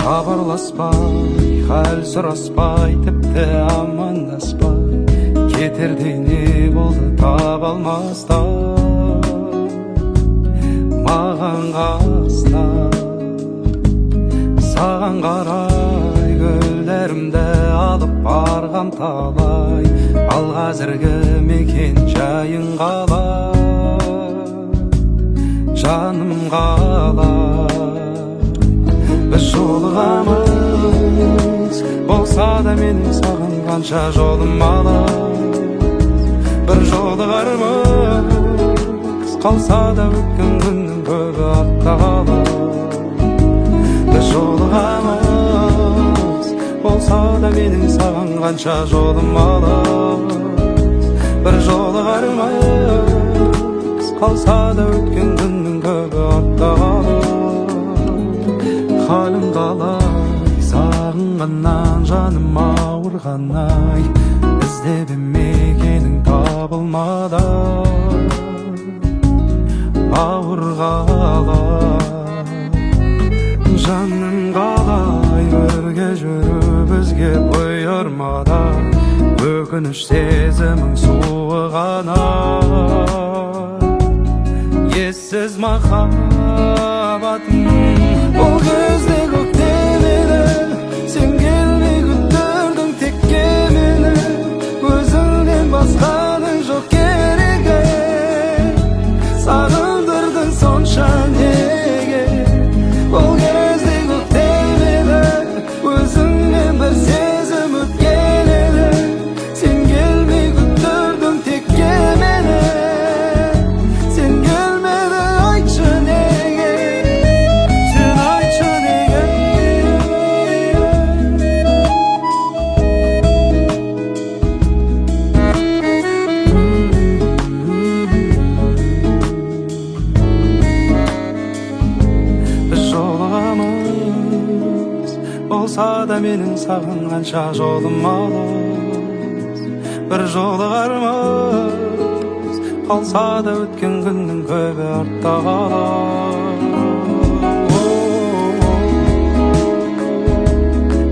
хабарласпай, хәл сұраспай, тіпті амандаспай, кетерде не болды таба алмаста маған қаста. Саған қарай гүлдерімді алып барғам талай, ал қазіргі мекен жайың қалай, жаным қалай. Біз жолығамыз, болса да менің саған қанша жолым алыс. Бір жолығармыз, қалса да өткен күннің көбі артта қалар. Біз жолығамыз, болса да менің саған қанша жолым алыс. Бір жолығармыз, қалса да өткен күннің көбі артта қалар. Халім қалай, сағынғаннан жаным ауырғанай, іздеп мекенің табылмады, ауыр қалай. Жаным қалай, бірге жүру бізге бұйырмады, өкініш сезімің суығанай, ессіз махаббатым. Ол кезде көктем еді, сен келмей күттірдің текке мені, өзіңнен басқаның жоқ керегі, сағындырдың сонша неге. Ол кезде көктем еді, өзіңнен бір сезім өткен еді, сен келмей күттірдің текке мені, сен келмеді, айтшы неге. Болса да менің саған қанша жолым алыс. Бір жолығармыз, қалса да өткен күннің көбі артта қалар.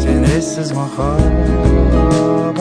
Сен ессіз махаббат.